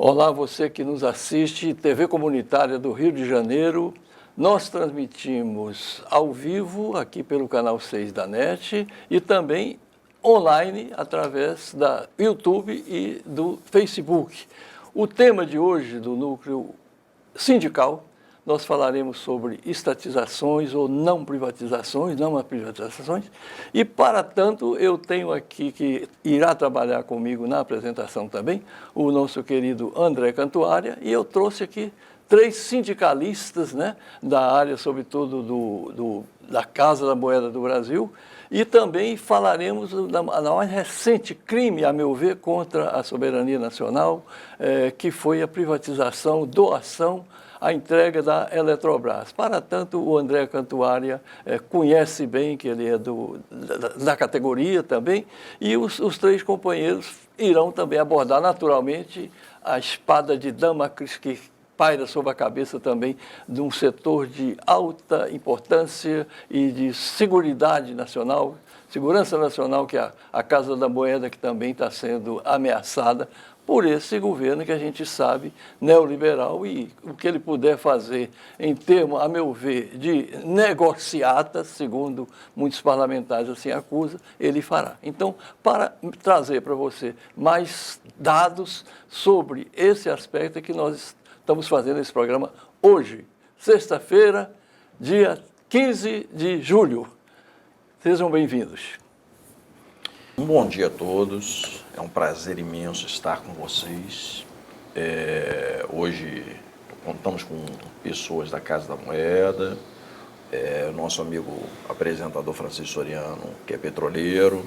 Olá, você que nos assiste, TV Comunitária do Rio de Janeiro. Nós transmitimos ao vivo aqui pelo canal 6 da NET e também online através da YouTube e do Facebook. O tema de hoje do Núcleo Sindical, nós falaremos sobre estatizações ou não privatizações, e para tanto eu tenho aqui que irá trabalhar comigo na apresentação também, o nosso querido André Cantuária, e eu trouxe aqui 3 sindicalistas, né, da área, sobretudo, da Casa da Moeda do Brasil, e também falaremos da mais recente crime, a meu ver, contra a soberania nacional, que foi a privatização, doação, a entrega da Eletrobras. Para tanto, o André Cantuária conhece bem, que ele é da categoria também, e os 3 companheiros irão também abordar naturalmente a espada de Damocles que paira sobre a cabeça também de um setor de alta importância e de segurança nacional, que é a Casa da Moeda, que também está sendo ameaçada por esse governo que a gente sabe neoliberal, e o que ele puder fazer em termos, a meu ver, de negociatas, segundo muitos parlamentares assim acusam, ele fará. Então, para trazer para você mais dados sobre esse aspecto é que nós estamos fazendo esse programa hoje, sexta-feira, dia 15 de julho. Sejam bem-vindos. Um bom dia a todos, é um prazer imenso estar com vocês. Hoje contamos com pessoas da Casa da Moeda, o nosso amigo apresentador Francisco Soriano, que é petroleiro,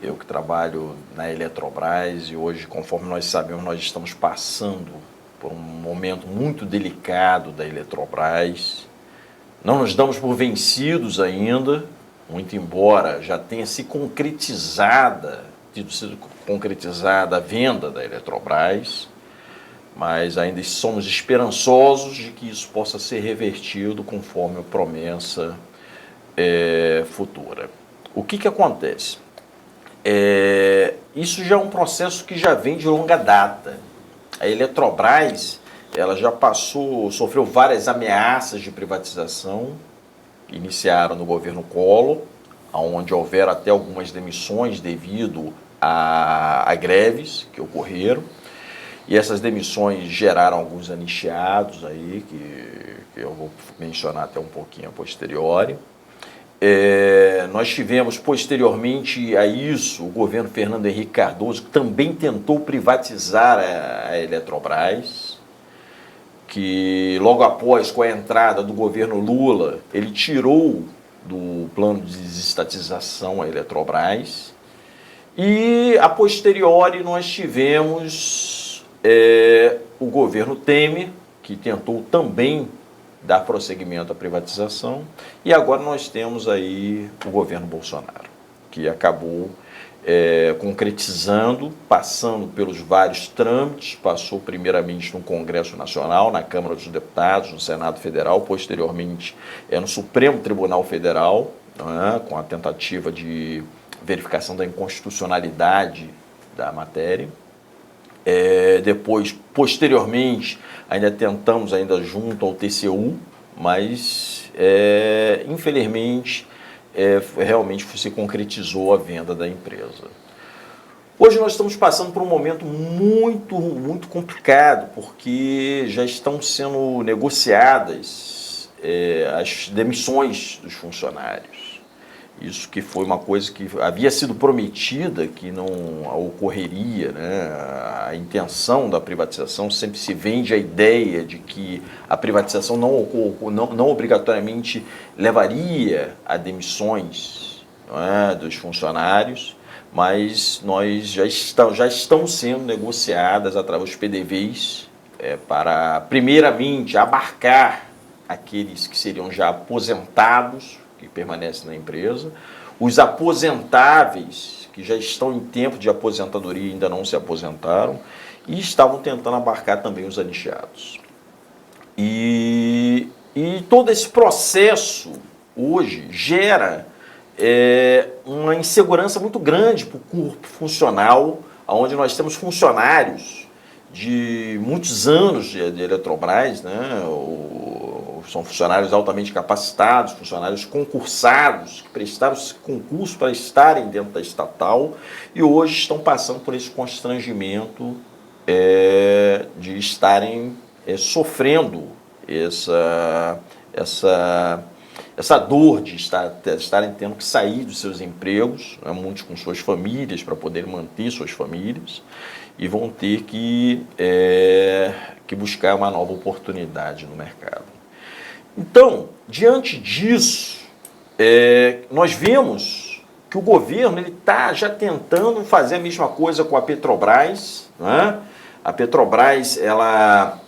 eu que trabalho na Eletrobras, e hoje, conforme nós sabemos, nós estamos passando por um momento muito delicado da Eletrobras. Não nos damos por vencidos ainda, muito embora já tenha sido concretizada a venda da Eletrobras, mas ainda somos esperançosos de que isso possa ser revertido conforme a promessa futura. O que acontece? Isso já é um processo que já vem de longa data. A Eletrobras, ela já sofreu várias ameaças de privatização, iniciaram no governo Collor, onde houveram até algumas demissões devido a greves que ocorreram, e essas demissões geraram alguns anistiados aí, que eu vou mencionar até um pouquinho a posteriori. Nós tivemos posteriormente a isso o governo Fernando Henrique Cardoso, que também tentou privatizar a Eletrobras, que logo após, com a entrada do governo Lula, ele tirou do plano de desestatização a Eletrobras, e a posteriori nós tivemos o governo Temer, que tentou também dar prosseguimento à privatização, e agora nós temos aí o governo Bolsonaro, que acabou concretizando, passando pelos vários trâmites, passou primeiramente no Congresso Nacional, na Câmara dos Deputados, no Senado Federal, posteriormente no Supremo Tribunal Federal, com a tentativa de verificação da inconstitucionalidade da matéria. Depois, posteriormente, ainda tentamos junto ao TCU, mas infelizmente realmente se concretizou a venda da empresa. Hoje nós estamos passando por um momento muito complicado, porque já estão sendo negociadas as demissões dos funcionários. Isso que foi uma coisa que havia sido prometida, que não ocorreria, né? A intenção da privatização sempre se vende a ideia de que a privatização não obrigatoriamente levaria a demissões, não é, dos funcionários, mas nós já estão sendo negociadas através dos PDVs para, primeiramente, abarcar aqueles que seriam já aposentados, que permanecem na empresa, os aposentáveis, que já estão em tempo de aposentadoria e ainda não se aposentaram, e estavam tentando abarcar também os anistiados. E todo esse processo, hoje, gera uma insegurança muito grande para o corpo funcional, onde nós temos funcionários de muitos anos de Eletrobras, né? São funcionários altamente capacitados, funcionários concursados, que prestaram esse concurso para estarem dentro da estatal e hoje estão passando por esse constrangimento de estarem sofrendo essa dor de estarem tendo que sair dos seus empregos, né, muitos com suas famílias, para poder manter suas famílias, e vão ter que buscar uma nova oportunidade no mercado. Então, diante disso, nós vemos que o governo está já tentando fazer a mesma coisa com a Petrobras, né? A Petrobras, ela...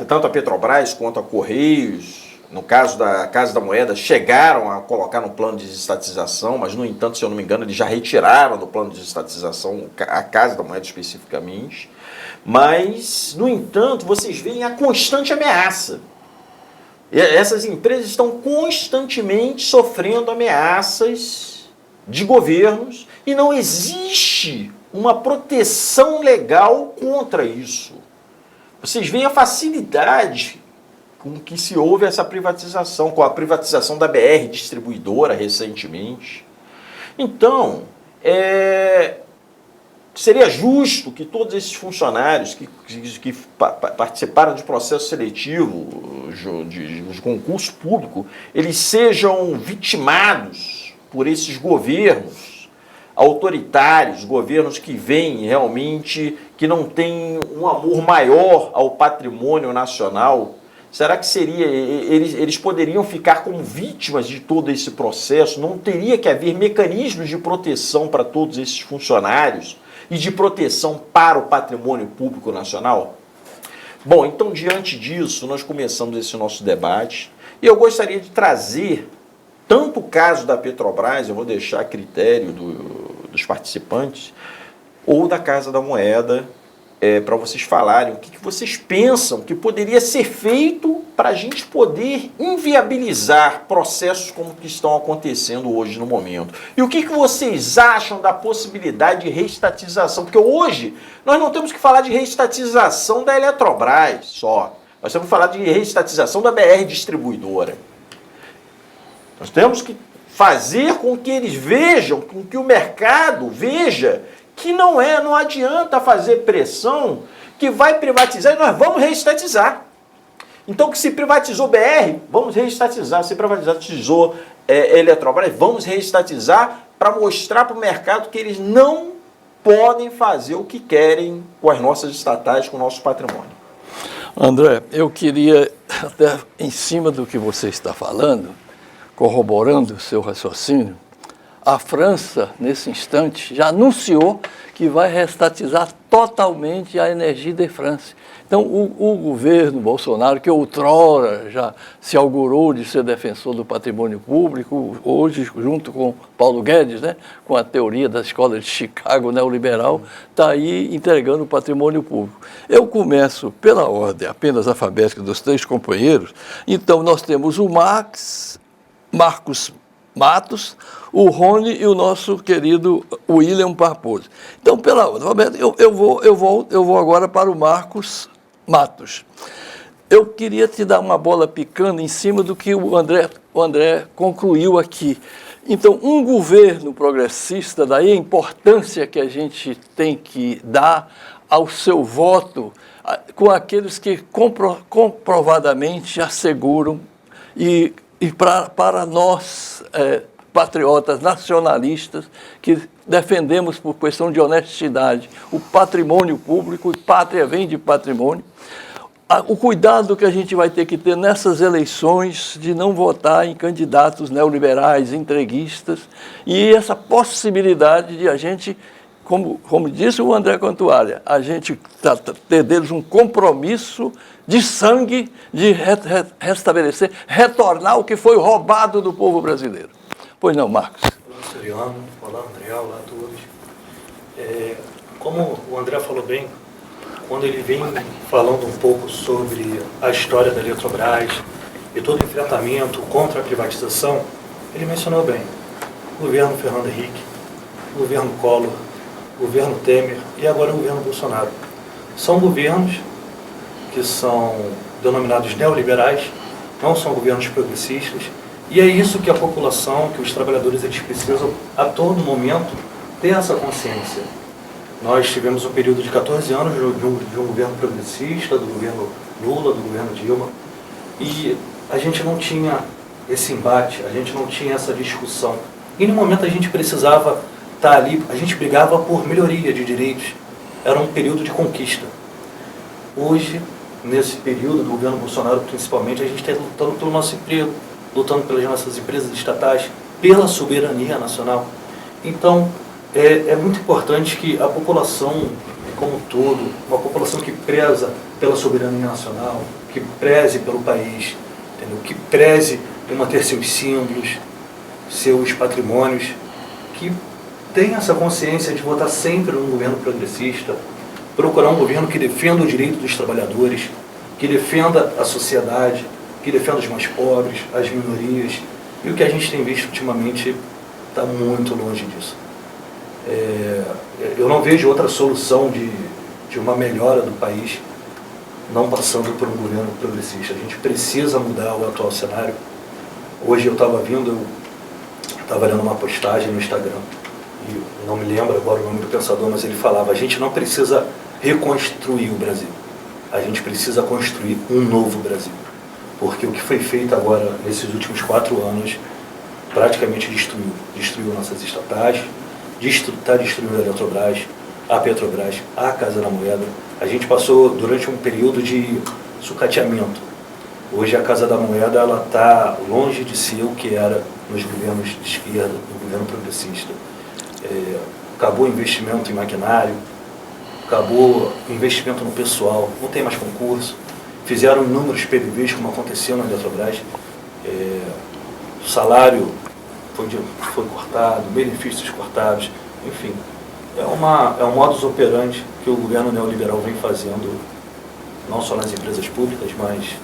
tanto a Petrobras quanto a Correios, no caso da Casa da Moeda, chegaram a colocar no plano de desestatização, mas, no entanto, se eu não me engano, eles já retiraram do plano de desestatização a Casa da Moeda especificamente. Mas, no entanto, vocês veem a constante ameaça. Essas empresas estão constantemente sofrendo ameaças de governos e não existe uma proteção legal contra isso. Vocês veem a facilidade com que se houve essa privatização, com a privatização da BR Distribuidora recentemente. Então, seria justo que todos esses funcionários que participaram de processo seletivo, de concurso público, eles sejam vitimados por esses governos autoritários, governos que veem realmente, que não têm um amor maior ao patrimônio nacional. Será que eles poderiam ficar como vítimas de todo esse processo? Não teria que haver mecanismos de proteção para todos esses funcionários e de proteção para o patrimônio público nacional? Bom, então, diante disso, nós começamos esse nosso debate e eu gostaria de trazer tanto o caso da Petrobras, eu vou deixar a critério dos participantes, ou da Casa da Moeda, para vocês falarem o que vocês pensam que poderia ser feito para a gente poder inviabilizar processos como que estão acontecendo hoje no momento. E o que vocês acham da possibilidade de reestatização? Porque hoje nós não temos que falar de reestatização da Eletrobras só. Nós temos que falar de reestatização da BR Distribuidora. Nós temos que fazer com que eles vejam, com que o mercado veja que não adianta fazer pressão que vai privatizar e nós vamos reestatizar. Então, que se privatizou BR, vamos reestatizar. Se privatizou Eletrobras, vamos reestatizar para mostrar para o mercado que eles não podem fazer o que querem com as nossas estatais, com o nosso patrimônio. André, eu queria, até em cima do que você está falando, corroborando o seu raciocínio, a França, nesse instante, já anunciou que vai reestatizar totalmente a Énergie de France. Então, o governo Bolsonaro, que outrora já se augurou de ser defensor do patrimônio público, hoje, junto com Paulo Guedes, né, com a teoria da escola de Chicago neoliberal, está aí entregando o patrimônio público. Eu começo pela ordem apenas alfabética dos três companheiros. Então, nós temos o Marcos Matos, o Rony e o nosso querido William Parposo. Então, pela ordem, Roberto, eu vou agora para o Marcos Matos. Eu queria te dar uma bola picando em cima do que o André concluiu aqui. Então, um governo progressista, daí a importância que a gente tem que dar ao seu voto com aqueles que comprovadamente asseguram e para nós, patriotas nacionalistas, que defendemos por questão de honestidade o patrimônio público, e pátria vem de patrimônio, o cuidado que a gente vai ter que ter nessas eleições de não votar em candidatos neoliberais, entreguistas, e essa possibilidade de a gente, como disse o André Cantuária, a gente ter deles um compromisso de sangue, de restabelecer, retornar o que foi roubado do povo brasileiro. Pois não, Marcos? Olá, Soriano. Olá, André. Olá a todos. Como o André falou bem, quando ele vem falando um pouco sobre a história da Eletrobras e todo o enfrentamento contra a privatização, ele mencionou bem o governo Fernando Henrique, o governo Collor, o governo Temer e agora o governo Bolsonaro. São governos que são denominados neoliberais, não são governos progressistas, e é isso que a população, que os trabalhadores, eles precisam a todo momento ter essa consciência. Nós tivemos um período de 14 anos de um governo progressista, do governo Lula, do governo Dilma, e a gente não tinha esse embate, a gente não tinha essa discussão. E no momento a gente precisava estar ali, a gente brigava por melhoria de direitos, era um período de conquista. Hoje, nesse período do governo Bolsonaro principalmente, a gente está lutando pelo nosso emprego, lutando pelas nossas empresas estatais, pela soberania nacional. Então, é muito importante que a população como um todo, uma população que preza pela soberania nacional, que preze pelo país, entendeu? Que preze em manter seus símbolos, seus patrimônios, que tenha essa consciência de votar sempre num governo progressista, procurar um governo que defenda o direito dos trabalhadores, que defenda a sociedade, que defenda os mais pobres, as minorias. E o que a gente tem visto ultimamente está muito longe disso. Eu não vejo outra solução de uma melhora do país não passando por um governo progressista. A gente precisa mudar o atual cenário. Hoje eu estava lendo uma postagem no Instagram, e não me lembro agora o nome do pensador, mas ele falava: a gente não precisa reconstruir o Brasil, a gente precisa construir um novo Brasil. Porque o que foi feito agora, nesses últimos 4 anos, praticamente destruiu nossas estatais, está destruindo a Eletrobras, a Petrobras, a Casa da Moeda. A gente passou durante um período de sucateamento. Hoje a Casa da Moeda está longe de ser o que era nos governos de esquerda, no governo progressista. Acabou o investimento em maquinário, acabou o investimento no pessoal, não tem mais concurso. Fizeram inúmeros PDVs, como aconteceu na Eletrobras. O salário foi cortado, benefícios cortados, enfim. É um modus operandi que o governo neoliberal vem fazendo, não só nas empresas públicas, mas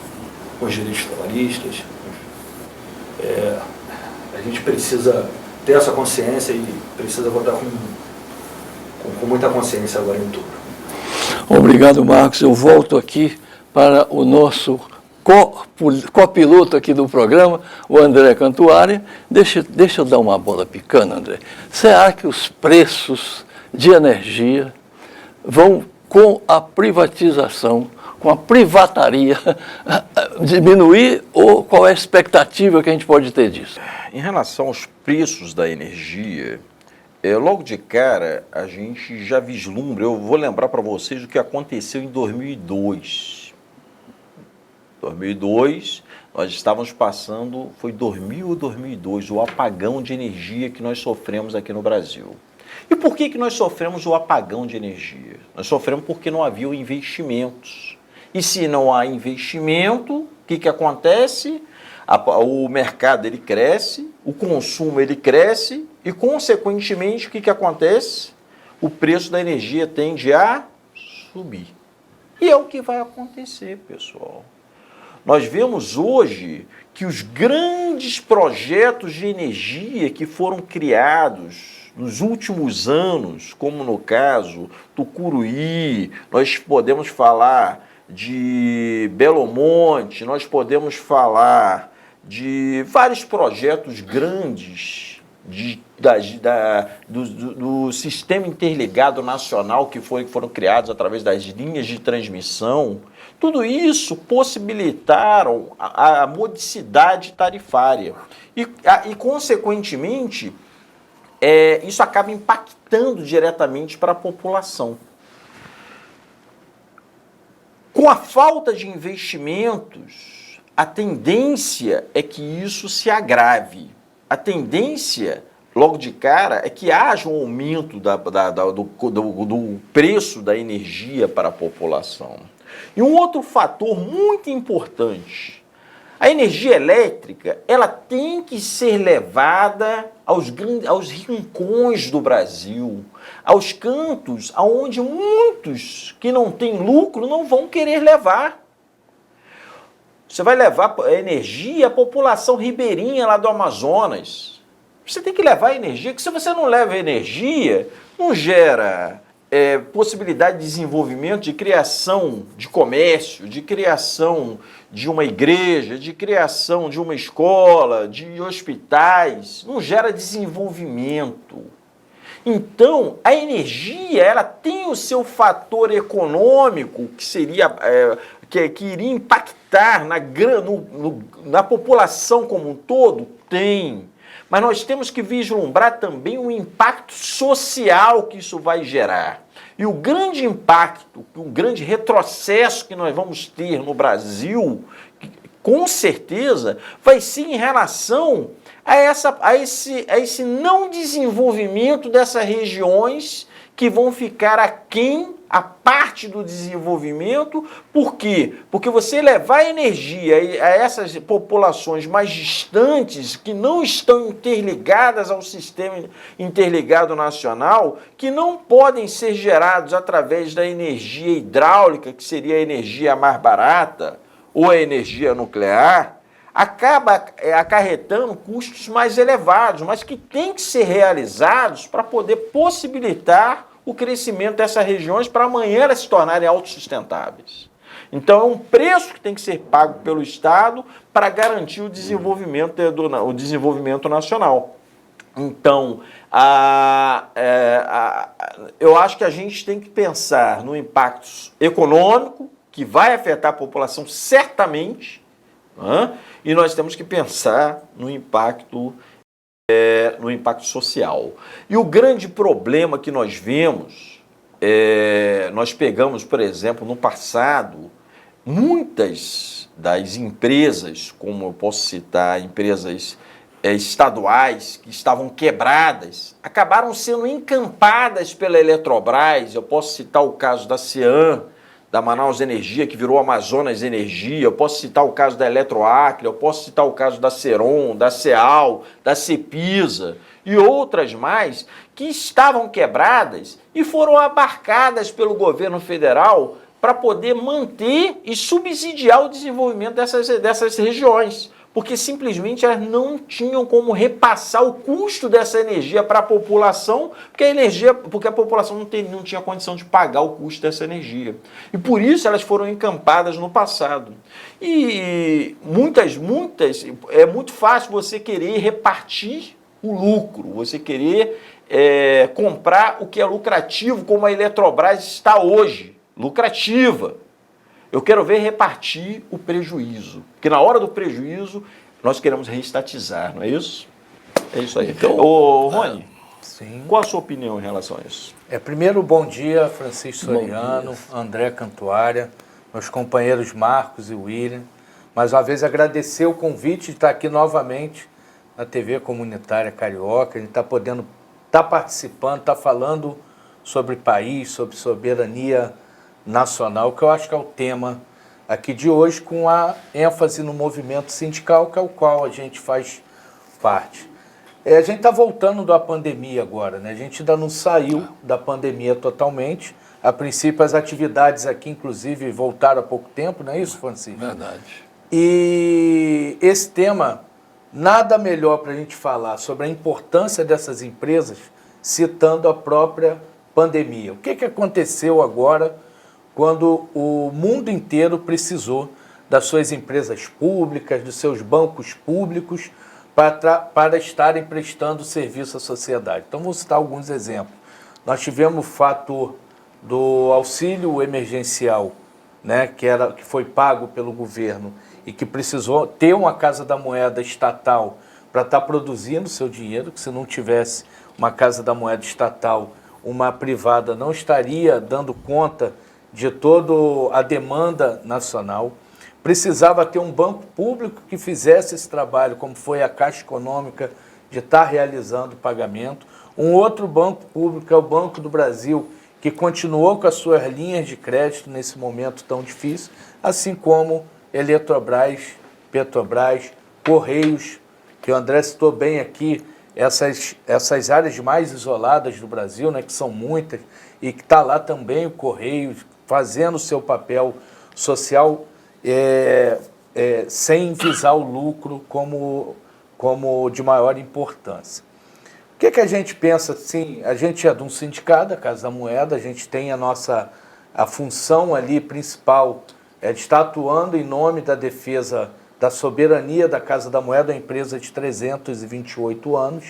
com os direitos trabalhistas. A gente precisa ter essa consciência e precisa votar com muita consciência agora em outubro. Obrigado, Marcos. Eu volto aqui para o nosso copiloto aqui do programa, o André Cantuária. Deixa eu dar uma bola picando, André. Será que os preços de energia vão, com a privatização, com a privataria, diminuir, ou qual é a expectativa que a gente pode ter disso? Em relação aos preços da energia, logo de cara a gente já vislumbra, eu vou lembrar para vocês o que aconteceu em 2002. 2002, nós estávamos passando, foi 2000 ou 2002, o apagão de energia que nós sofremos aqui no Brasil. E por que nós sofremos o apagão de energia? Nós sofremos porque não havia investimentos. E se não há investimento, o que acontece? O mercado ele cresce, o consumo ele cresce e, consequentemente, o que acontece? O preço da energia tende a subir. E é o que vai acontecer, pessoal. Nós vemos hoje que os grandes projetos de energia que foram criados nos últimos anos, como no caso Tucuruí, nós podemos falar de Belo Monte, nós podemos falar de vários projetos grandes do Sistema Interligado Nacional que foram criados através das linhas de transmissão. Tudo isso possibilitaram a modicidade tarifária e consequentemente, isso acaba impactando diretamente para a população. Com a falta de investimentos, a tendência é que isso se agrave. A tendência, logo de cara, é que haja um aumento do preço da energia para a população. E um outro fator muito importante, a energia elétrica, ela tem que ser levada aos rincões do Brasil, aos cantos aonde muitos que não têm lucro não vão querer levar. Você vai levar energia à população ribeirinha lá do Amazonas, Você tem que levar energia, que se você não leva energia, não gera possibilidade de desenvolvimento, de criação de comércio, de criação de uma igreja, de criação de uma escola, de hospitais, não gera desenvolvimento. Então, a energia, ela tem o seu fator econômico, que seria, que iria impactar na população como um todo? Tem. Mas nós temos que vislumbrar também o impacto social que isso vai gerar. E o grande impacto, o grande retrocesso que nós vamos ter no Brasil, com certeza, vai ser em relação a esse não desenvolvimento dessas regiões que vão ficar aquém a parte do desenvolvimento. Por quê? Porque você levar energia a essas populações mais distantes, que não estão interligadas ao sistema interligado nacional, que não podem ser gerados através da energia hidráulica, que seria a energia mais barata, ou a energia nuclear, acaba acarretando custos mais elevados, mas que têm que ser realizados para poder possibilitar o crescimento dessas regiões para amanhã elas se tornarem autossustentáveis. Então é um preço que tem que ser pago pelo Estado para garantir o desenvolvimento nacional. Então, eu acho que a gente tem que pensar no impacto econômico, que vai afetar a população certamente, e nós temos que pensar no impacto social. E o grande problema que nós vemos, nós pegamos, por exemplo, no passado, muitas das empresas, como eu posso citar, empresas estaduais que estavam quebradas, acabaram sendo encampadas pela Eletrobras. Eu posso citar o caso da Cian, da Manaus Energia, que virou Amazonas Energia, eu posso citar o caso da Eletroacre, eu posso citar o caso da Ceron, da Ceal, da Cepisa e outras mais que estavam quebradas e foram abarcadas pelo governo federal para poder manter e subsidiar o desenvolvimento dessas regiões, porque simplesmente elas não tinham como repassar o custo dessa energia para a população, porque a população não tinha condição de pagar o custo dessa energia. E por isso elas foram encampadas no passado. E é muito fácil você querer repartir o lucro, você querer comprar o que é lucrativo, como a Eletrobras está hoje, lucrativa. Eu quero ver repartir o prejuízo, porque na hora do prejuízo nós queremos reestatizar, não é isso? É isso aí. Então, Rony, sim. Qual a sua opinião em relação a isso? Primeiro, bom dia, Francisco Soriano, André Cantuária, meus companheiros Marcos e William. Mais uma vez agradecer o convite de estar aqui novamente na TV Comunitária Carioca. A gente está podendo estar participando, está falando sobre país, sobre soberania nacional, que eu acho que é o tema aqui de hoje, com a ênfase no movimento sindical, que é o qual a gente faz parte. A gente está voltando da pandemia agora, né? A gente ainda não saiu da pandemia totalmente. A princípio, as atividades aqui, inclusive, voltaram há pouco tempo, não é isso, Francisco? Verdade. E esse tema, nada melhor para a gente falar sobre a importância dessas empresas, citando a própria pandemia. O que aconteceu agora, quando o mundo inteiro precisou das suas empresas públicas, dos seus bancos públicos, para estarem prestando serviço à sociedade. Então, vou citar alguns exemplos. Nós tivemos o fator do auxílio emergencial, né, que foi pago pelo governo e que precisou ter uma Casa da Moeda estatal para estar produzindo seu dinheiro, que se não tivesse uma Casa da Moeda estatal, uma privada não estaria dando conta de toda a demanda nacional. Precisava ter um banco público que fizesse esse trabalho, como foi a Caixa Econômica, de estar realizando o pagamento. Um outro banco público é o Banco do Brasil, que continuou com as suas linhas de crédito nesse momento tão difícil, assim como Eletrobras, Petrobras, Correios, que o André citou bem aqui, essas áreas mais isoladas do Brasil, né, que são muitas, e que está lá também o Correio, fazendo o seu papel social sem visar o lucro como de maior importância. O que a gente pensa? Sim, a gente é de um sindicato, a Casa da Moeda, a gente tem a função ali principal de estar atuando em nome da defesa da soberania da Casa da Moeda, uma empresa de 328 anos,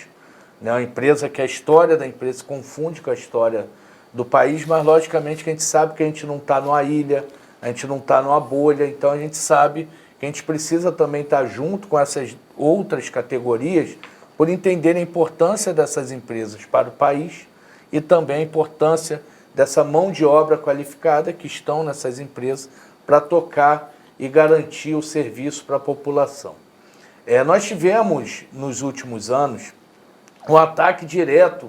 né, uma empresa que a história da empresa se confunde com a história do país, mas logicamente que a gente sabe que a gente não está numa ilha, a gente não está numa bolha, então a gente sabe que a gente precisa também estar junto com essas outras categorias por entender a importância dessas empresas para o país e também a importância dessa mão de obra qualificada que estão nessas empresas para tocar e garantir o serviço para a população. Nós tivemos, nos últimos anos, um ataque direto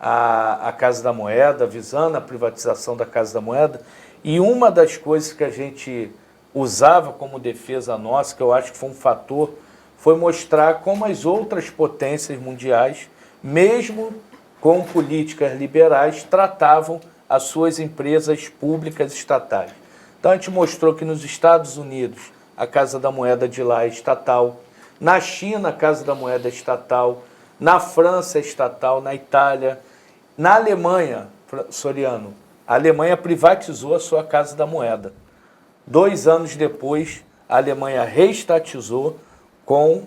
à Casa da Moeda, visando a privatização da Casa da Moeda, e uma das coisas que a gente usava como defesa nossa, que eu acho que foi um fator, foi mostrar como as outras potências mundiais, mesmo com políticas liberais, tratavam as suas empresas públicas estatais. Então a gente mostrou que nos Estados Unidos a Casa da Moeda de lá é estatal, na China a Casa da Moeda é estatal, na França é estatal, na Itália, na Alemanha, Soriano, a Alemanha privatizou a sua Casa da Moeda. 2 anos depois, a Alemanha reestatizou com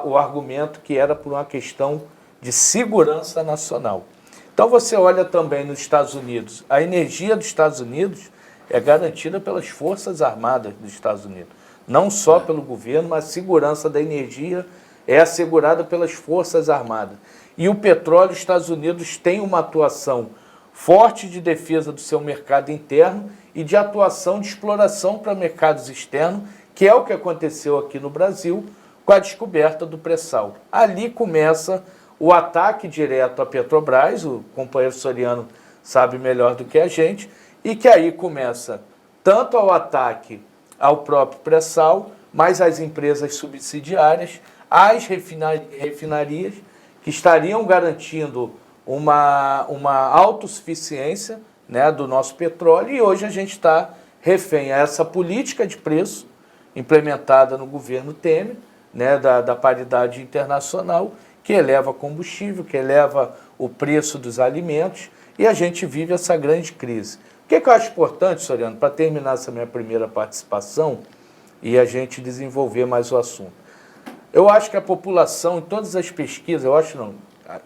o argumento que era por uma questão de segurança nacional. Então você olha também nos Estados Unidos, a energia dos Estados Unidos é garantida pelas Forças Armadas dos Estados Unidos. Não só pelo governo, mas a segurança da energia é assegurada pelas Forças Armadas. E o petróleo, os Estados Unidos têm uma atuação forte de defesa do seu mercado interno e de atuação de exploração para mercados externos, que é o que aconteceu aqui no Brasil com a descoberta do pré-sal. Ali começa o ataque direto à Petrobras, o companheiro Soriano sabe melhor do que a gente, e que aí começa tanto ao ataque ao próprio pré-sal, mas às empresas subsidiárias, às refinarias, que estariam garantindo uma autossuficiência, né, do nosso petróleo, e hoje a gente está refém a essa política de preço implementada no governo Temer, né, da paridade internacional, que eleva combustível, que eleva o preço dos alimentos, e a gente vive essa grande crise. O que eu acho importante, Soriano, para terminar essa minha primeira participação e a gente desenvolver mais o assunto? Eu acho que a população, em todas as pesquisas,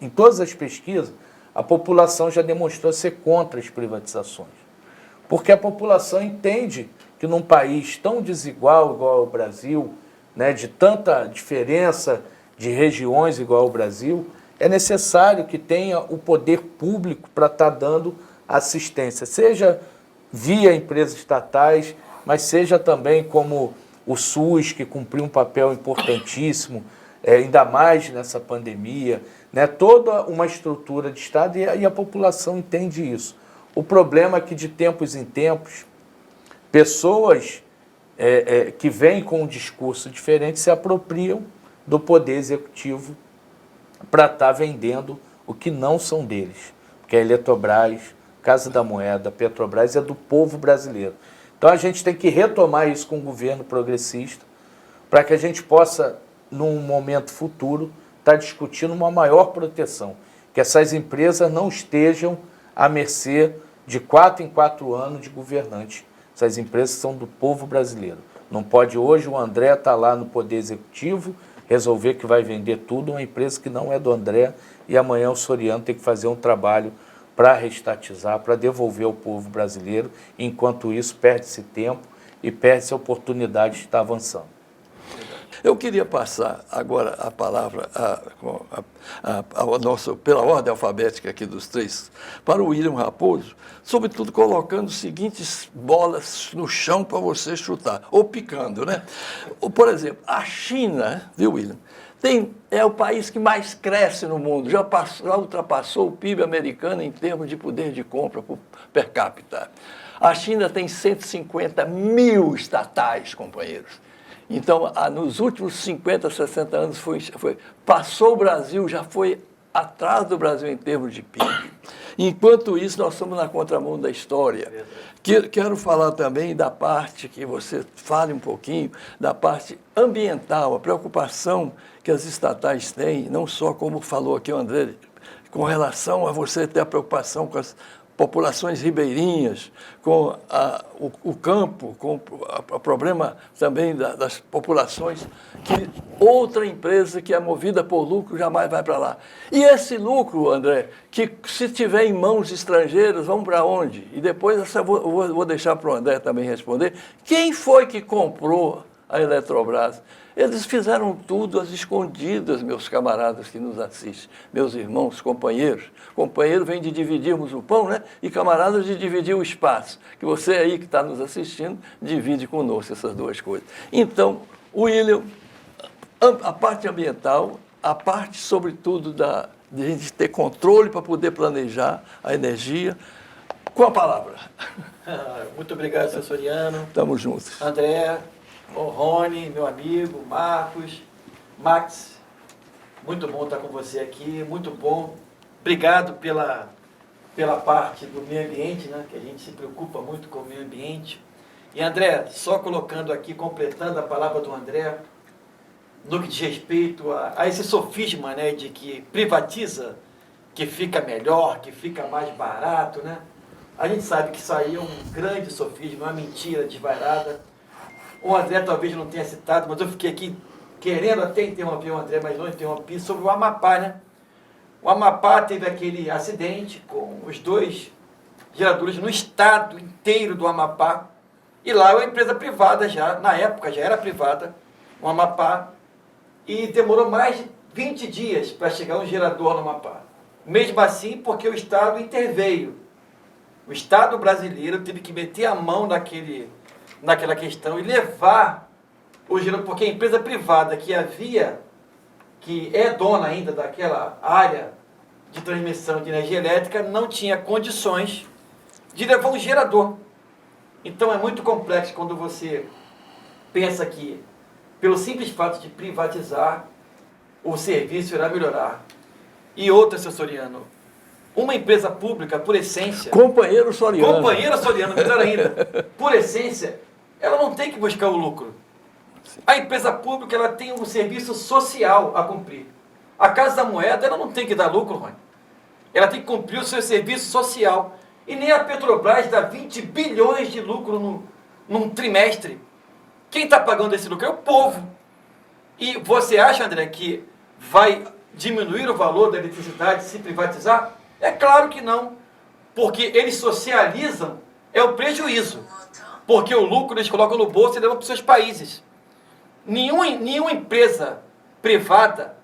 em todas as pesquisas, a população já demonstrou ser contra as privatizações. Porque a população entende que num país tão desigual igual ao Brasil, né, de tanta diferença de regiões igual ao Brasil, é necessário que tenha o poder público para estar dando assistência, seja via empresas estatais, mas seja também como o SUS, que cumpriu um papel importantíssimo, ainda mais nessa pandemia, né, toda uma estrutura de Estado, e a população entende isso. O problema é que, de tempos em tempos, pessoas que vêm com um discurso diferente se apropriam do poder executivo para estar vendendo o que não são deles, porque a Eletrobras, Casa da Moeda, Petrobras é do povo brasileiro. Então a gente tem que retomar isso com o governo progressista para que a gente possa, num momento futuro, estar discutindo uma maior proteção, que essas empresas não estejam à mercê de 4 em 4 anos de governante. Essas empresas são do povo brasileiro. Não pode hoje o André estar lá no Poder Executivo, resolver que vai vender tudo, uma empresa que não é do André, e amanhã o Soriano tem que fazer um trabalho para reestatizar, para devolver ao povo brasileiro. Enquanto isso, perde-se tempo e perde-se a oportunidade de estar avançando. Eu queria passar agora a palavra pela ordem alfabética aqui dos três, para o William Raposo, sobretudo colocando as seguintes bolas no chão para você chutar, ou picando, né? Por exemplo, a China, viu, William, é o país que mais cresce no mundo, já ultrapassou o PIB americano em termos de poder de compra per capita. A China tem 150 mil estatais, companheiros. Então, nos últimos 50, 60 anos, passou o Brasil, já foi atrás do Brasil em termos de PIB. Enquanto isso, nós estamos na contramão da história. Quero falar também da parte que você fale um pouquinho, da parte ambiental, a preocupação que as estatais têm, não só como falou aqui o André, com relação a você ter a preocupação com as populações ribeirinhas, com o campo, com o problema também das populações, que outra empresa que é movida por lucro jamais vai para lá. E esse lucro, André, que se tiver em mãos estrangeiras, vão para onde? E depois eu vou deixar para o André também responder. Quem foi que comprou a Eletrobras? Eles fizeram tudo às escondidas, meus camaradas que nos assistem, meus irmãos, companheiros. Companheiro vem de dividirmos o pão, né? E camaradas de dividir o espaço. Que você aí que está nos assistindo, divide conosco essas duas coisas. Então, William, a parte ambiental, a parte, sobretudo, de a gente ter controle para poder planejar a energia. Com a palavra. Muito obrigado, senhor Soriano. Estamos juntos. André, o Rony, meu amigo, Marcos, Max, muito bom estar com você aqui, muito bom. Obrigado pela parte do meio ambiente, né, que a gente se preocupa muito com o meio ambiente. E André, só colocando aqui, completando a palavra do André, no que diz respeito a esse sofisma, né, de que privatiza, que fica melhor, que fica mais barato, né? A gente sabe que isso aí é um grande sofisma, uma mentira desvairada. O André talvez não tenha citado, mas eu fiquei aqui querendo até interromper o André, mas não interrompi, sobre o Amapá, né? O Amapá teve aquele acidente com os 2 geradores no estado inteiro do Amapá, e lá é uma empresa privada já, na época já era privada, o Amapá, e demorou mais de 20 dias para chegar um gerador no Amapá. Mesmo assim, porque o Estado interveio. O Estado brasileiro teve que meter a mão naquela questão e levar o gerador, porque a empresa privada que é dona ainda daquela área de transmissão de energia elétrica, não tinha condições de levar um gerador. Então é muito complexo quando você pensa que, pelo simples fato de privatizar, o serviço irá melhorar. E outra, seu Soriano, uma empresa pública, por essência... Companheiro Soriano, melhor ainda. Por essência, ela não tem que buscar o lucro. A empresa pública, ela tem um serviço social a cumprir. A Casa da Moeda, ela não tem que dar lucro, Rony. Ela tem que cumprir o seu serviço social. E nem a Petrobras dá 20 bilhões de lucro num trimestre. Quem está pagando esse lucro é o povo. E você acha, André, que vai diminuir o valor da eletricidade se privatizar? É claro que não. Porque eles socializam é o prejuízo. Porque o lucro eles colocam no bolso e levam para os seus países. Nenhuma empresa privada,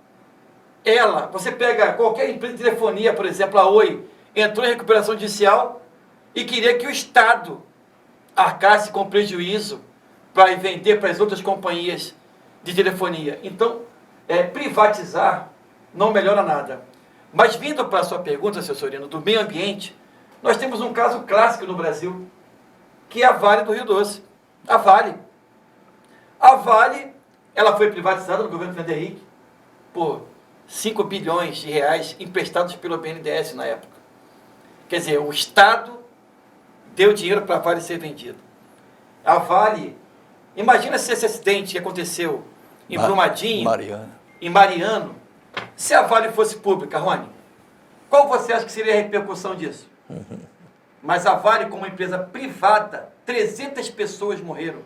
você pega qualquer empresa de telefonia, por exemplo, a Oi, entrou em recuperação judicial e queria que o Estado arcasse com prejuízo para vender para as outras companhias de telefonia. Então, privatizar não melhora nada. Mas vindo para a sua pergunta, seu Soriano, do meio ambiente, nós temos um caso clássico no Brasil, que é a Vale do Rio Doce. A Vale, ela foi privatizada no governo Fernando Henrique por 5 bilhões de reais emprestados pelo BNDES na época. Quer dizer, o Estado deu dinheiro para a Vale ser vendida. A Vale, imagina se esse acidente que aconteceu em Brumadinho, em Mariano, se a Vale fosse pública, Rony, qual você acha que seria a repercussão disso? Mas a Vale, como empresa privada, 300 pessoas morreram.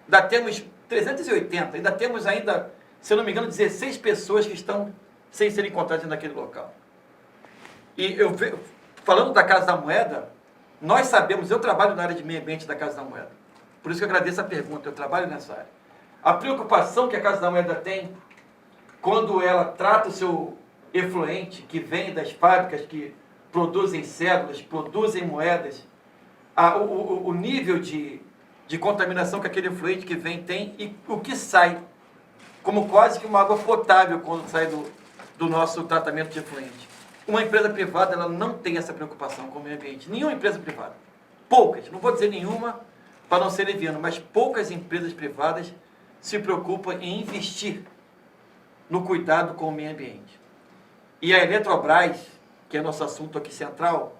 Ainda temos 380, ainda temos se eu não me engano, 16 pessoas que estão sem serem encontradas naquele local. E falando da Casa da Moeda, nós sabemos, eu trabalho na área de meio ambiente da Casa da Moeda. Por isso que eu agradeço a pergunta, eu trabalho nessa área. A preocupação que a Casa da Moeda tem, quando ela trata o seu efluente, que vem das fábricas que produzem cédulas, produzem moedas, o nível de contaminação que aquele efluente que vem tem e o que sai, como quase que uma água potável quando sai do nosso tratamento de efluente. Uma empresa privada, ela não tem essa preocupação com o meio ambiente. Nenhuma empresa privada. Poucas, não vou dizer nenhuma para não ser leviano, mas poucas empresas privadas se preocupam em investir no cuidado com o meio ambiente. E a Eletrobras, que é nosso assunto aqui central,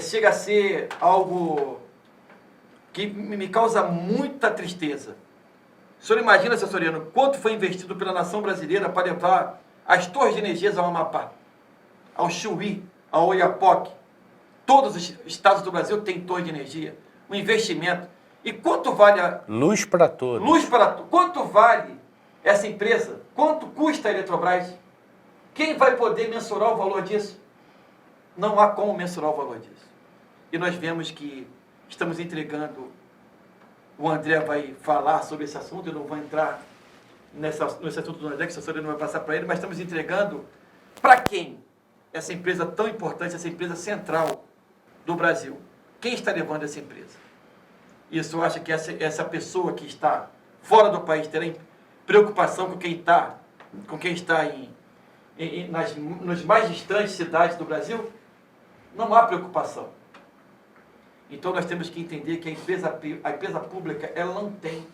chega a ser algo que me causa muita tristeza. O senhor imagina, seu Soriano, quanto foi investido pela nação brasileira para levar as torres de energias ao Amapá? ao Chuí, ao Oiapoque. Todos os estados do Brasil têm torre de energia. Um investimento. E quanto vale a Luz para todos. luz para quanto vale essa empresa? Quanto custa a Eletrobras? Quem vai poder mensurar o valor disso? Não há como mensurar o valor disso. E nós vemos que estamos entregando, o André vai falar sobre esse assunto, eu não vou entrar nesse assunto do André, que a assessoria não vai passar para ele, mas estamos entregando para quem? Essa empresa tão importante, essa empresa central do Brasil. Quem está levando essa empresa? Isso eu acho que essa pessoa que está fora do país terá preocupação com quem está nas mais distantes cidades do Brasil? Não há preocupação. Então nós temos que entender que a empresa pública ela não tem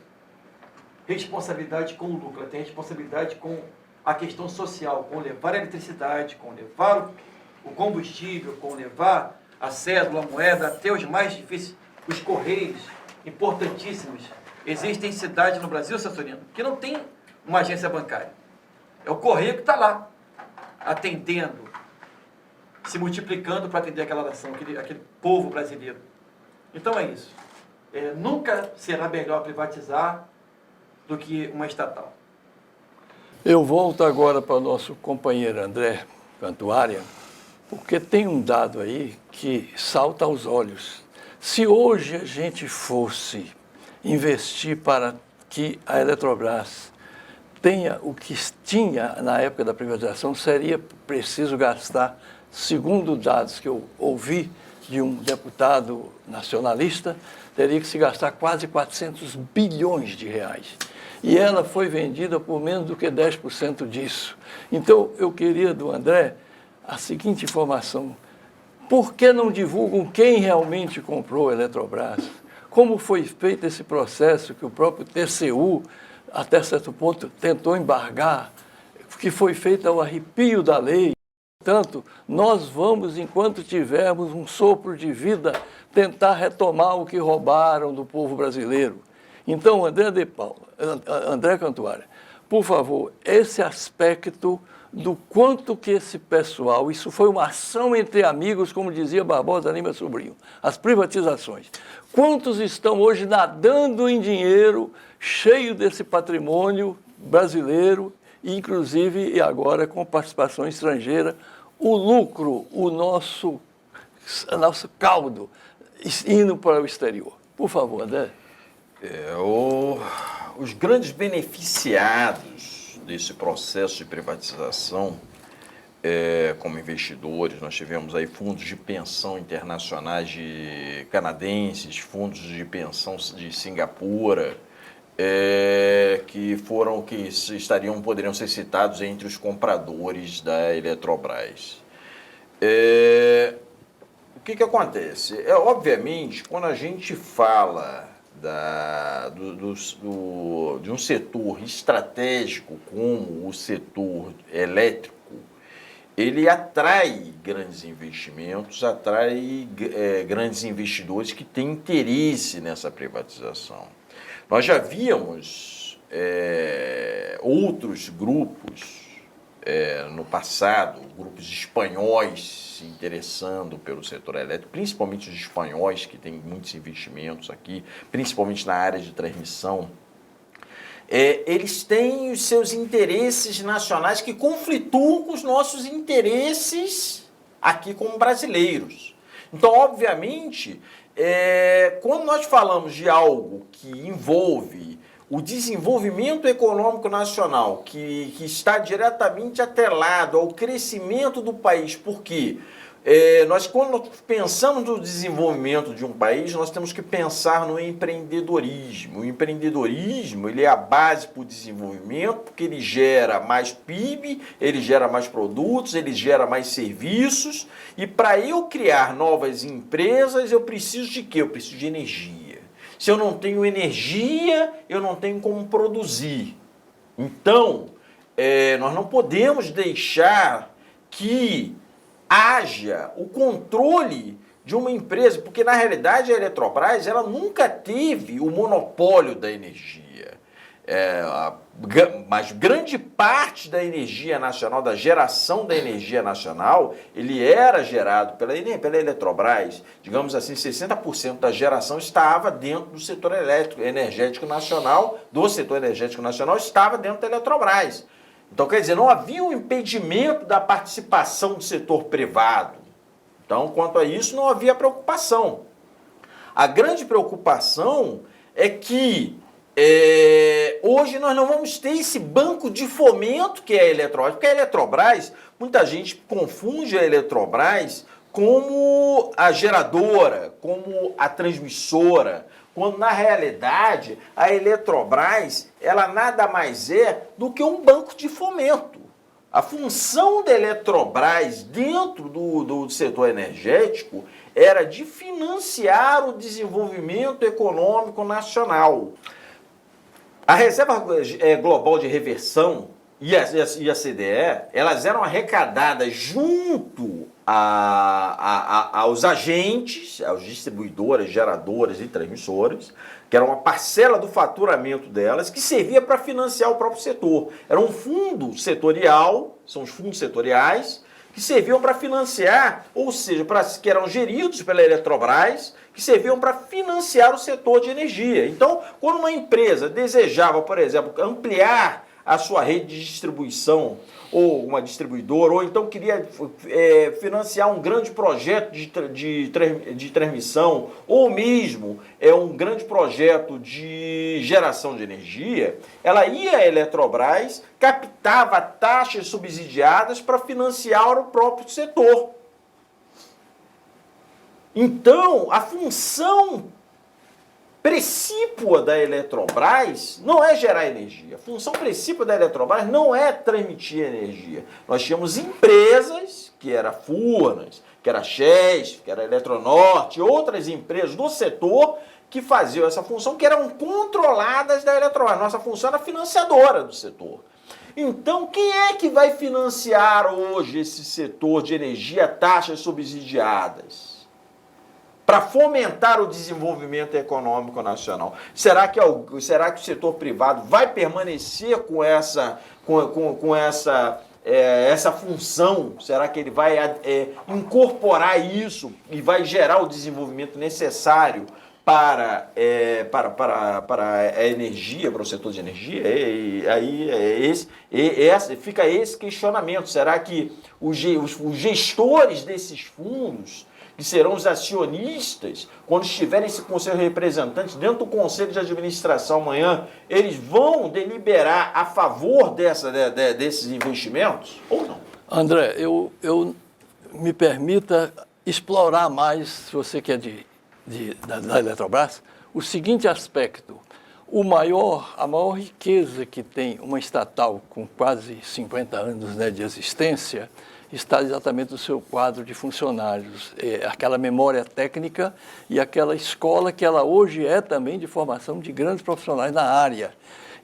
responsabilidade com o lucro, ela tem responsabilidade com a questão social, com levar a eletricidade, com levar o combustível, com levar a cédula, a moeda, até os mais difíceis, os correios, importantíssimos. Existem cidades no Brasil, Sassolino, que não tem uma agência bancária. É o correio que está lá, atendendo, se multiplicando para atender aquela nação, aquele povo brasileiro. Então é isso. Nunca será melhor privatizar do que uma estatal. Eu volto agora para o nosso companheiro André Cantuária, porque tem um dado aí que salta aos olhos. Se hoje a gente fosse investir para que a Eletrobras tenha o que tinha na época da privatização, seria preciso gastar, segundo dados que eu ouvi de um deputado nacionalista, teria que se gastar quase 400 bilhões de reais. E ela foi vendida por menos do que 10% disso. Então, eu queria do André a seguinte informação: por que não divulgam quem realmente comprou a Eletrobras? Como foi feito esse processo que o próprio TCU, até certo ponto, tentou embargar, que foi feito ao arrepio da lei? Portanto, nós vamos, enquanto tivermos um sopro de vida, tentar retomar o que roubaram do povo brasileiro. Então, André Cantuária, por favor, esse aspecto do quanto que esse pessoal, isso foi uma ação entre amigos, como dizia Barbosa Lima Sobrinho, as privatizações. Quantos estão hoje nadando em dinheiro, cheio desse patrimônio brasileiro, inclusive e agora com participação estrangeira, o lucro, o nosso caldo indo para o exterior. Por favor, André. Os grandes beneficiados desse processo de privatização, como investidores, nós tivemos aí fundos de pensão internacionais canadenses, fundos de pensão de Singapura, que poderiam ser citados entre os compradores da Eletrobras. O que acontece? Obviamente, quando a gente fala de um setor estratégico como o setor elétrico, ele atrai grandes investimentos, atrai grandes investidores que têm interesse nessa privatização. Nós já víamos outros grupos no passado, grupos espanhóis se interessando pelo setor elétrico, principalmente os espanhóis, que têm muitos investimentos aqui, principalmente na área de transmissão. Eles têm os seus interesses nacionais que conflituam com os nossos interesses aqui como brasileiros. Então, obviamente, quando nós falamos de algo que envolve o desenvolvimento econômico nacional, que está diretamente atrelado ao crescimento do país, porque nós, quando pensamos no desenvolvimento de um país, nós temos que pensar no empreendedorismo. O empreendedorismo, ele é a base para o desenvolvimento, porque ele gera mais PIB, ele gera mais produtos, ele gera mais serviços, e para eu criar novas empresas, eu preciso de quê? Eu preciso de energia. Se eu não tenho energia, eu não tenho como produzir. Então, nós não podemos deixar que haja o controle de uma empresa, porque na realidade a Eletrobras ela nunca teve o monopólio da energia. energia. Mas grande parte da energia nacional, da geração da energia nacional, ele era gerado pela Eletrobras. Digamos assim, 60% da geração estava dentro do setor energético nacional, estava dentro da Eletrobras. Então, quer dizer, não havia um impedimento da participação do setor privado. Então, quanto a isso, não havia preocupação. A grande preocupação é que hoje nós não vamos ter esse banco de fomento que é a Eletrobras, porque a Eletrobras, muita gente confunde a Eletrobras como a geradora, como a transmissora, quando na realidade a Eletrobras, ela nada mais é do que um banco de fomento. A função da Eletrobras dentro do setor energético era de financiar o desenvolvimento econômico nacional. A Reserva Global de Reversão e a CDE, elas eram arrecadadas junto aos agentes, aos distribuidores, geradoras e transmissoras, que era uma parcela do faturamento delas, que servia para financiar o próprio setor. Era um fundo setorial, são os fundos setoriais, que serviam para financiar, ou seja, que eram geridos pela Eletrobras, que serviam para financiar o setor de energia. Então, quando uma empresa desejava, por exemplo, ampliar a sua rede de distribuição, ou uma distribuidora, ou então queria financiar um grande projeto de transmissão, ou mesmo um grande projeto de geração de energia, ela ia à Eletrobras, captava taxas subsidiadas para financiar o próprio setor. Então, a função precípua da Eletrobras não é gerar energia. A função precípua da Eletrobras não é transmitir energia. Nós tínhamos empresas, que era Furnas, que era Chesf, que era Eletronorte, outras empresas do setor que faziam essa função, que eram controladas da Eletrobras. Nossa função era financiadora do setor. Então, quem é que vai financiar hoje esse setor de energia a taxas subsidiadas? Para fomentar o desenvolvimento econômico nacional. Será que o setor privado vai permanecer com essa função? Será que ele vai incorporar isso e vai gerar o desenvolvimento necessário para a energia, para o setor de energia? Fica esse questionamento. Será que os gestores desses fundos, que serão os acionistas, quando estiverem esse conselho representante dentro do conselho de administração amanhã, eles vão deliberar a favor desses investimentos ou não? André, eu me permita explorar mais, se você quer da Eletrobras, o seguinte aspecto. A maior riqueza que tem uma estatal com quase 50 anos, né, de existência está exatamente no seu quadro de funcionários, aquela memória técnica e aquela escola que ela hoje é também de formação de grandes profissionais na área.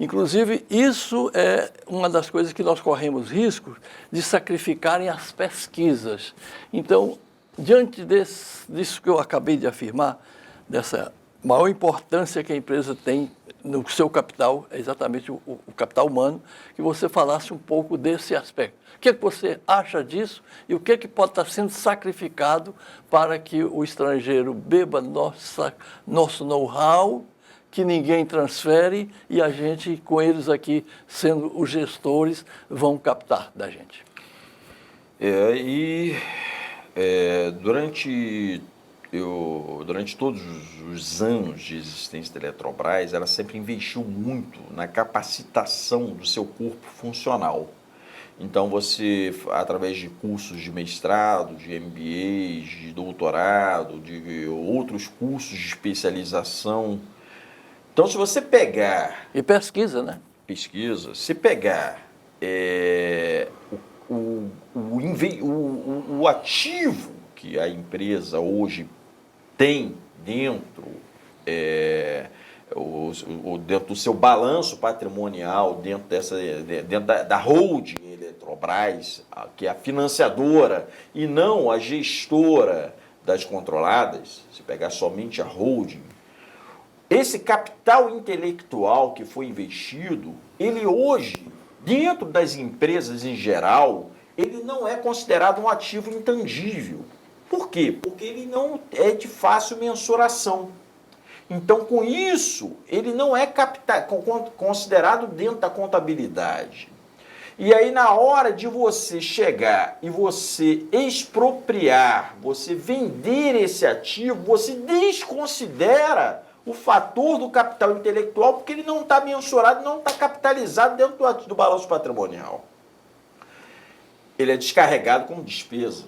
Inclusive, isso é uma das coisas que nós corremos risco de sacrificarem as pesquisas. Então, diante disso que eu acabei de afirmar, dessa maior importância que a empresa tem no seu capital, é exatamente o capital humano, que você falasse um pouco desse aspecto. O que você acha disso e o que pode estar sendo sacrificado para que o estrangeiro beba nosso know-how, que ninguém transfere e a gente, com eles aqui sendo os gestores, vão captar da gente? Durante todos os anos de existência da Eletrobras, ela sempre investiu muito na capacitação do seu corpo funcional. Então, você, através de cursos de mestrado, de MBAs, de doutorado, de outros cursos de especialização. Então, se você pegar... E pesquisa, né? Pesquisa. Se pegar o ativo que a empresa hoje tem dentro dentro do seu balanço patrimonial, dentro da holding Eletrobras, que é a financiadora e não a gestora das controladas, se pegar somente a holding, esse capital intelectual que foi investido, ele hoje, dentro das empresas em geral, ele não é considerado um ativo intangível. Por quê? Porque ele não é de fácil mensuração. Então, com isso, ele não é considerado dentro da contabilidade. E aí, na hora de você chegar e você expropriar, você vender esse ativo, você desconsidera o fator do capital intelectual, porque ele não está mensurado, não está capitalizado dentro do balanço patrimonial. Ele é descarregado como despesa.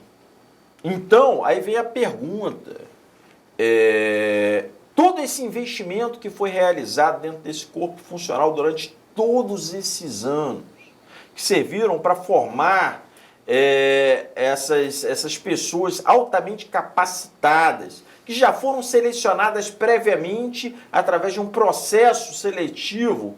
Então, aí vem a pergunta. Todo esse investimento que foi realizado dentro desse corpo funcional durante todos esses anos, que serviram para formar essas pessoas altamente capacitadas, que já foram selecionadas previamente através de um processo seletivo,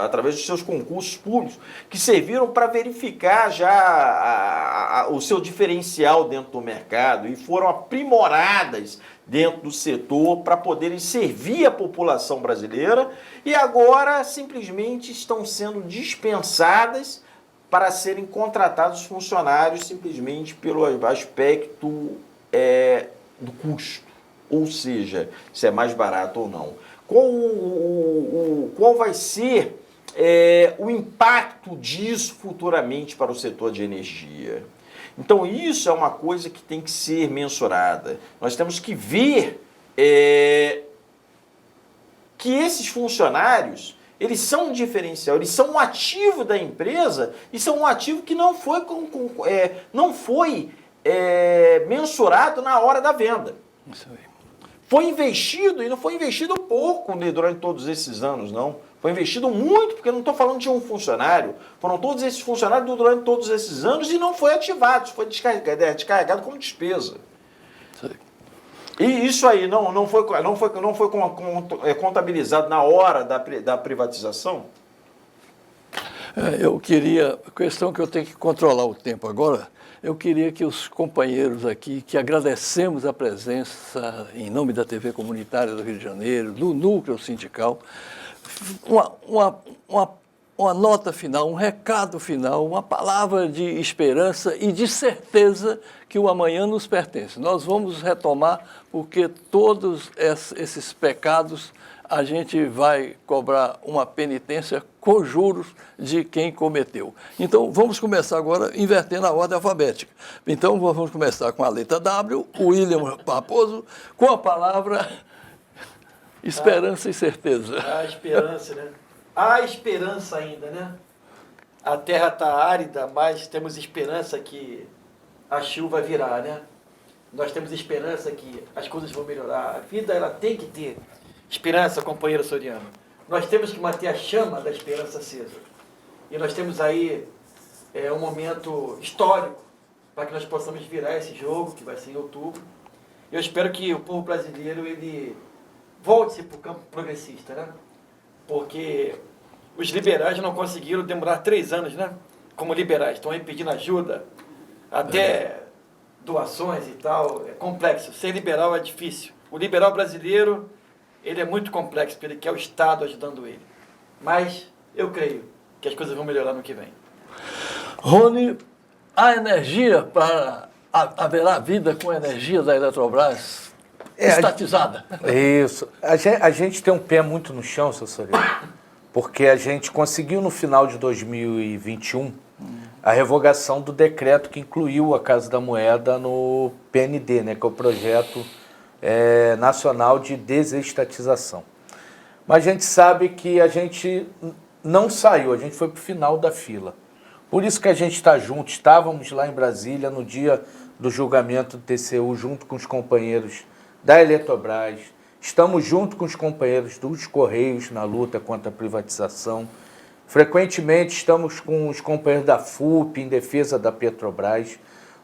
através dos seus concursos públicos, que serviram para verificar já o seu diferencial dentro do mercado e foram aprimoradas dentro do setor para poderem servir a população brasileira e agora simplesmente estão sendo dispensadas para serem contratados funcionários simplesmente pelo aspecto do custo, ou seja, se é mais barato ou não. Qual vai ser o impacto disso futuramente para o setor de energia? Então isso é uma coisa que tem que ser mensurada. Nós temos que ver que esses funcionários, eles são um diferencial, eles são um ativo da empresa e são um ativo que não foi mensurado na hora da venda. Isso aí. Foi investido e não foi investido pouco durante todos esses anos, não. Foi investido muito, porque eu não estou falando de um funcionário. Foram todos esses funcionários durante todos esses anos e não foi ativado, foi descarregado como despesa. Isso aí. E isso aí não foi contabilizado na hora da privatização? Eu queria, questão que eu tenho que controlar o tempo agora, eu queria que os companheiros aqui, que agradecemos a presença em nome da TV Comunitária do Rio de Janeiro, do Núcleo Sindical, uma nota final, um recado final, uma palavra de esperança e de certeza que o amanhã nos pertence. Nós vamos retomar porque todos esses pecados a gente vai cobrar uma penitência com juros de quem cometeu. Então, vamos começar agora invertendo a ordem alfabética. Então, vamos começar com a letra W, o William Raposo, com a palavra esperança e certeza. A esperança, né? Há esperança ainda, né? A terra está árida, mas temos esperança que a chuva virá, né? Nós temos esperança que as coisas vão melhorar. A vida, ela tem que ter esperança, companheiro Soriano. Nós temos que manter a chama da esperança acesa. E nós temos aí um momento histórico para que nós possamos virar esse jogo, que vai ser em outubro. Eu espero que o povo brasileiro ele volte-se para o campo progressista, né? Porque os liberais não conseguiram demorar 3 anos, né? Como liberais, estão aí pedindo ajuda, até doações e tal. É complexo. Ser liberal é difícil. O liberal brasileiro, ele é muito complexo, porque ele quer o Estado ajudando ele. Mas eu creio que as coisas vão melhorar no que vem. Rony, a energia para... Haverá vida com a energia da Eletrobras estatizada? Isso. A gente tem um pé muito no chão, seu Soriano, porque a gente conseguiu no final de 2021 a revogação do decreto que incluiu a Casa da Moeda no PND, né, que é o Projeto Nacional de Desestatização. Mas a gente sabe que a gente não saiu, a gente foi para o final da fila. Por isso que a gente está junto, estávamos lá em Brasília no dia do julgamento do TCU, junto com os companheiros da Eletrobras, estamos junto com os companheiros dos Correios na luta contra a privatização. Frequentemente estamos com os companheiros da FUP em defesa da Petrobras,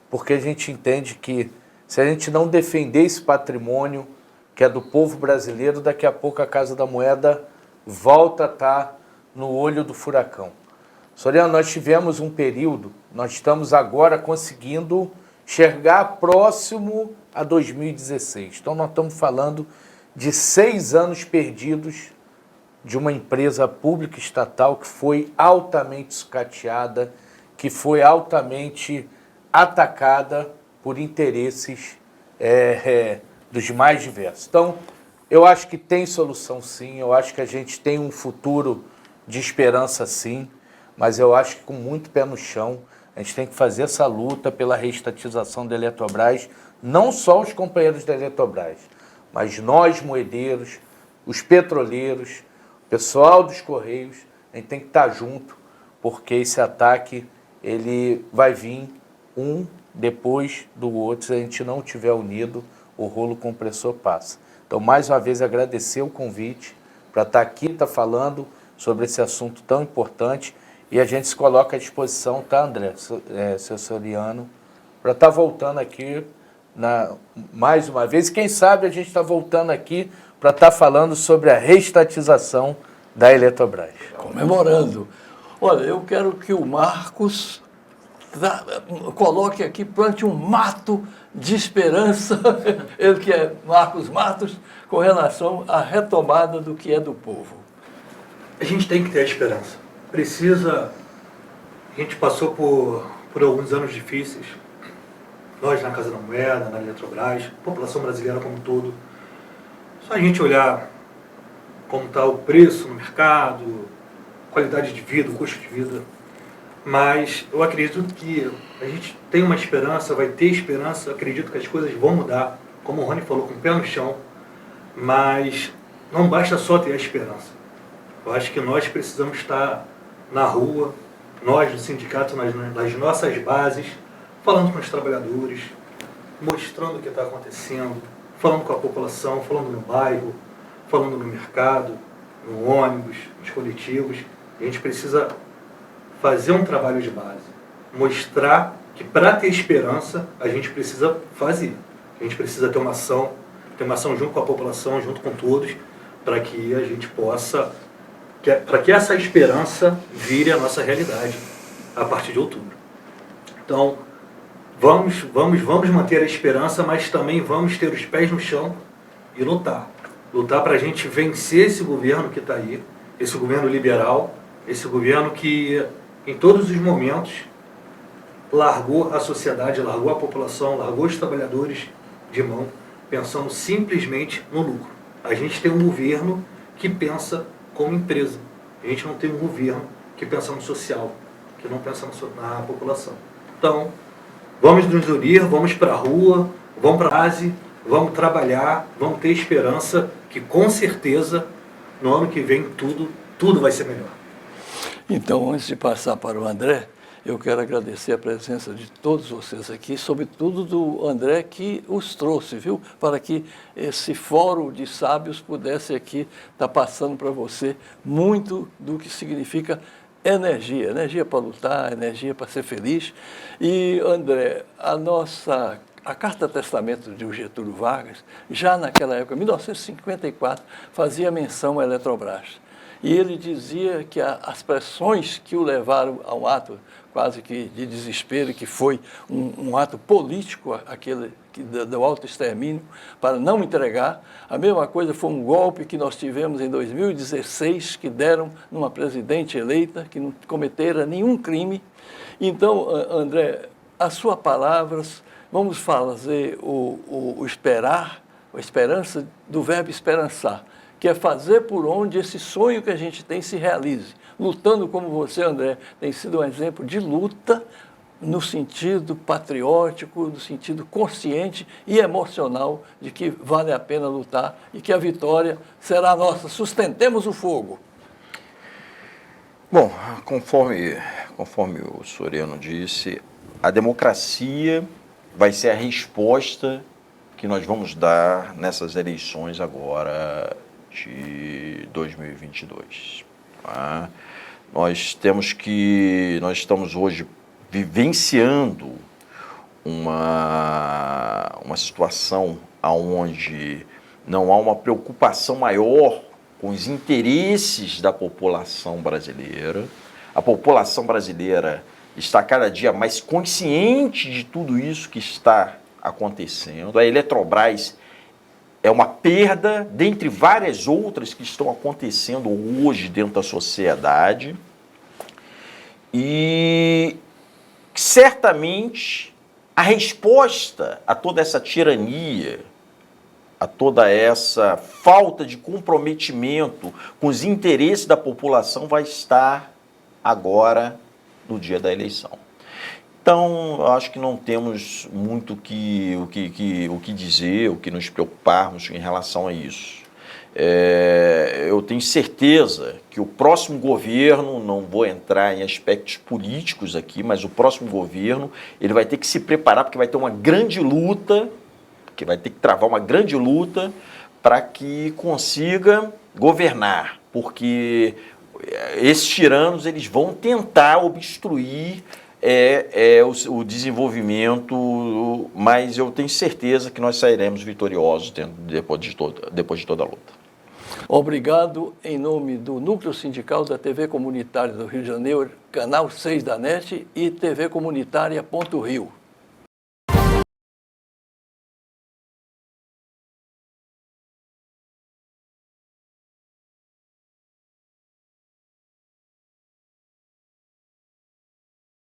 porque a gente entende que se a gente não defender esse patrimônio que é do povo brasileiro, daqui a pouco a Casa da Moeda volta a estar no olho do furacão. Soriano, nós tivemos um período, nós estamos agora conseguindo enxergar próximo a 2016. Então nós estamos falando de 6 anos perdidos de uma empresa pública estatal que foi altamente sucateada, que foi altamente atacada por interesses dos mais diversos. Então, eu acho que tem solução sim, eu acho que a gente tem um futuro de esperança sim, mas eu acho que com muito pé no chão, a gente tem que fazer essa luta pela reestatização da Eletrobras, não só os companheiros da Eletrobras, mas nós, moedeiros, os petroleiros, o pessoal dos Correios, a gente tem que estar junto, porque esse ataque ele vai vir um depois do outro. Se a gente não estiver unido, o rolo compressor passa. Então, mais uma vez, agradecer o convite para estar aqui, estar falando sobre esse assunto tão importante, e a gente se coloca à disposição, tá, André, seu Soriano, para estar voltando aqui mais uma vez. E quem sabe a gente está voltando aqui para estar falando sobre a reestatização da Eletrobras. Comemorando. Olha, eu quero que o Marcos coloque aqui, plante um mato de esperança, ele que é Marcos Matos, com relação à retomada do que é do povo. A gente tem que ter a esperança. A gente passou por alguns anos difíceis, nós na Casa da Moeda, na Eletrobras, a população brasileira como um todo. Só a gente olhar como está o preço no mercado, qualidade de vida, o custo de vida. Mas eu acredito que a gente tem uma esperança, vai ter esperança, acredito que as coisas vão mudar, como o Rony falou, com o pé no chão, mas não basta só ter a esperança. Eu acho que nós precisamos estar na rua, nós do sindicato, nas nossas bases, falando com os trabalhadores, mostrando o que está acontecendo, falando com a população, falando no bairro, falando no mercado, no ônibus, nos coletivos. A gente precisa fazer um trabalho de base, mostrar que para ter esperança a gente precisa fazer. A gente precisa ter uma ação junto com a população, junto com todos, para que a gente possa, para que essa esperança vire a nossa realidade a partir de outubro. Então, vamos manter a esperança, mas também vamos ter os pés no chão e lutar. Lutar para a gente vencer esse governo que está aí, esse governo liberal, esse governo que em todos os momentos largou a sociedade, largou a população, largou os trabalhadores de mão, pensando simplesmente no lucro. A gente tem um governo que pensa como empresa. A gente não tem um governo que pensa no social, que não pensa na população. Então, vamos nos unir, vamos para a rua, vamos para a base, vamos trabalhar, vamos ter esperança que com certeza no ano que vem tudo vai ser melhor. Então, antes de passar para o André, eu quero agradecer a presença de todos vocês aqui, sobretudo do André que os trouxe, viu? Para que esse fórum de sábios pudesse aqui estar passando para você muito do que significa energia para lutar, energia para ser feliz. E, André, a Carta Testamento de Getúlio Vargas, já naquela época, 1954, fazia menção à Eletrobras. E ele dizia que as pressões que o levaram a um ato quase que de desespero, que foi um ato político, aquele do autoextermínio, para não entregar. A mesma coisa foi um golpe que nós tivemos em 2016, que deram numa presidente eleita, que não cometera nenhum crime. Então, André, as suas palavras, vamos fazer a esperança do verbo esperançar, que é fazer por onde esse sonho que a gente tem se realize. Lutando como você, André, tem sido um exemplo de luta no sentido patriótico, no sentido consciente e emocional de que vale a pena lutar e que a vitória será nossa. Sustentemos o fogo. Bom, conforme o Soriano disse, a democracia vai ser a resposta que nós vamos dar nessas eleições agora de 2022. Tá? Nós estamos hoje vivenciando uma situação onde não há uma preocupação maior com os interesses da população brasileira. A população brasileira está cada dia mais consciente de tudo isso que está acontecendo. A Eletrobras é uma perda, dentre várias outras que estão acontecendo hoje dentro da sociedade. E certamente a resposta a toda essa tirania, a toda essa falta de comprometimento com os interesses da população vai estar agora no dia da eleição. Então, eu acho que não temos muito o que dizer, o que nos preocuparmos em relação a isso. Eu tenho certeza que o próximo governo, não vou entrar em aspectos políticos aqui, mas o próximo governo ele vai ter que se preparar, porque vai ter uma grande luta, que vai ter que travar uma grande luta para que consiga governar, porque esses tiranos eles vão tentar obstruir o desenvolvimento, mas eu tenho certeza que nós sairemos vitoriosos depois de toda a luta. Obrigado em nome do Núcleo Sindical da TV Comunitária do Rio de Janeiro, Canal 6 da NET e TV Comunitária Ponto Rio.